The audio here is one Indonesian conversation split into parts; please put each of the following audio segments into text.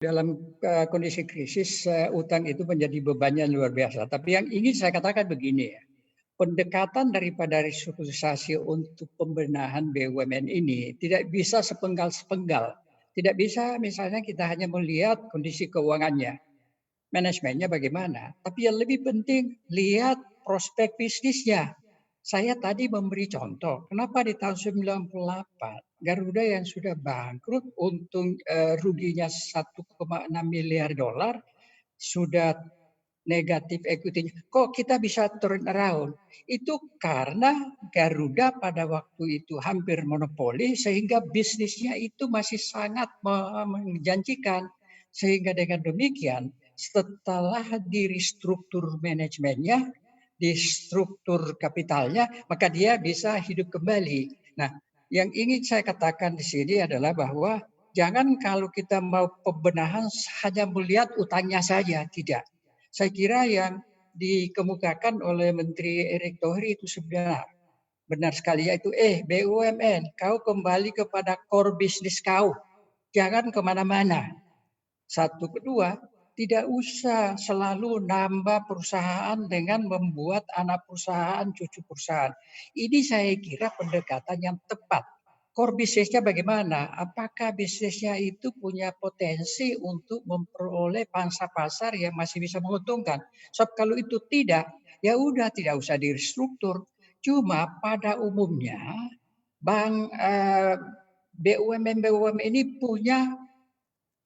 Dalam kondisi krisis, utang itu menjadi bebannya luar biasa. Tapi yang ingin saya katakan begini ya, pendekatan daripada restrukturisasi untuk pembenahan BUMN ini tidak bisa sepenggal-sepenggal. Tidak bisa misalnya kita hanya melihat kondisi keuangannya, manajemennya bagaimana. Tapi yang lebih penting, lihat prospek bisnisnya. Saya tadi memberi contoh, kenapa di tahun 98 Garuda yang sudah bangkrut, untung ruginya 1,6 miliar dolar, sudah negatif equity-nya. Kok kita bisa turn around? Itu karena Garuda pada waktu itu hampir monopoli sehingga bisnisnya itu masih sangat menjanjikan. Sehingga dengan demikian setelah direstruktur manajemennya, di struktur kapitalnya, maka dia bisa hidup kembali. Nah, yang ingin saya katakan di sini adalah bahwa jangan kalau kita mau pembenahan hanya melihat utangnya saja, tidak. Saya kira yang dikemukakan oleh Menteri Erick Thohir itu sebenarnya benar sekali, yaitu BUMN, kau kembali kepada core bisnis kau, jangan kemana-mana. Satu, kedua, tidak usah selalu nambah perusahaan dengan membuat anak perusahaan, cucu perusahaan. Ini saya kira pendekatan yang tepat. Core bisnisnya bagaimana? Apakah bisnisnya itu punya potensi untuk memperoleh pangsa pasar yang masih bisa menguntungkan? Sebab kalau itu tidak, ya udah tidak usah direstruktur. Cuma pada umumnya bank BUMN ini punya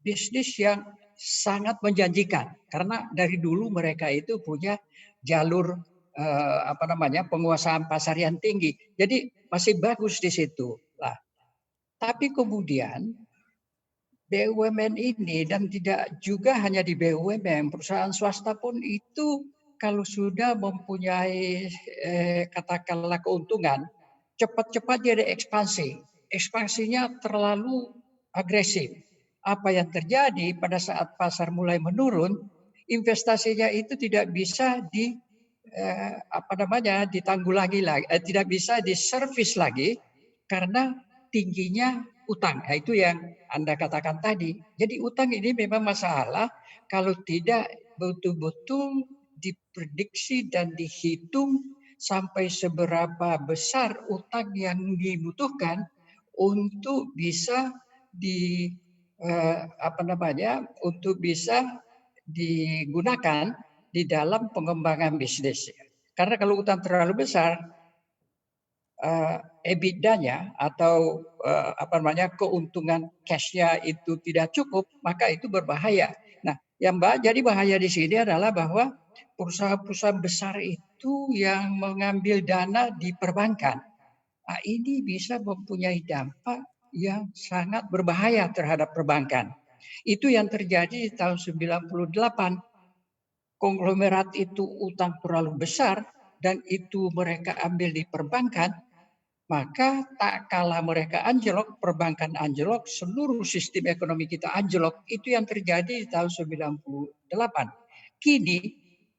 bisnis yang sangat menjanjikan karena dari dulu mereka itu punya jalur penguasaan pasar yang tinggi. Jadi masih bagus di situ. Lah, tapi kemudian BUMN ini dan tidak juga hanya di BUMN, perusahaan swasta pun itu kalau sudah mempunyai katakanlah keuntungan, cepat-cepat dia ada ekspansi. Ekspansinya terlalu agresif. Apa yang terjadi pada saat pasar mulai menurun, investasinya itu tidak bisa ditanggulangi lagi, tidak bisa diservis lagi karena tingginya utang. Nah, itu yang Anda katakan tadi. Jadi utang ini memang masalah kalau tidak betul-betul diprediksi dan dihitung sampai seberapa besar utang yang dibutuhkan untuk bisa untuk bisa digunakan di dalam pengembangan bisnis. Karena kalau utang terlalu besar, EBITDA-nya atau keuntungan cash-nya itu tidak cukup, maka itu berbahaya. Nah, yang jadi bahaya di sini adalah bahwa perusahaan-perusahaan besar itu yang mengambil dana di perbankan. Nah, ini bisa mempunyai dampak yang sangat berbahaya terhadap perbankan. Itu yang terjadi di tahun 98. Konglomerat itu utang terlalu besar dan itu mereka ambil di perbankan, maka tak kalah mereka anjlok, perbankan anjlok, seluruh sistem ekonomi kita anjlok. Itu yang terjadi di tahun 98. Kini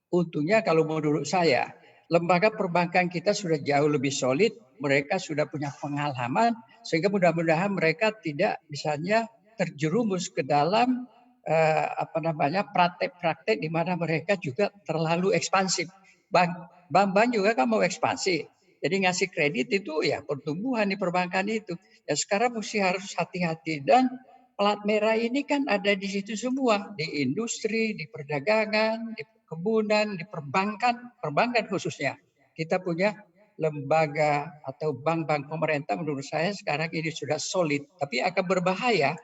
untungnya kalau menurut saya, lembaga perbankan kita sudah jauh lebih solid, mereka sudah punya pengalaman, sehingga mudah-mudahan mereka tidak misalnya terjerumus ke dalam praktek-praktek di mana mereka juga terlalu ekspansif. Bank juga kan mau ekspansi. Jadi ngasih kredit itu ya pertumbuhan di perbankan itu. Ya sekarang mesti harus hati-hati dan plat merah ini kan ada di situ semua, di industri, di perdagangan, di perkebunan, di perbankan khususnya. Kita punya lembaga atau bank-bank pemerintah menurut saya sekarang ini sudah solid, tapi akan berbahaya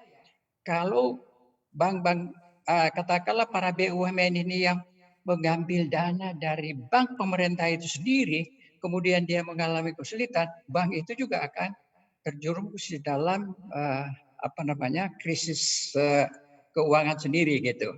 kalau bank-bank katakanlah para BUMN ini yang mengambil dana dari bank pemerintah itu sendiri, kemudian dia mengalami kesulitan, bank itu juga akan terjerumus di dalam krisis keuangan sendiri gitu.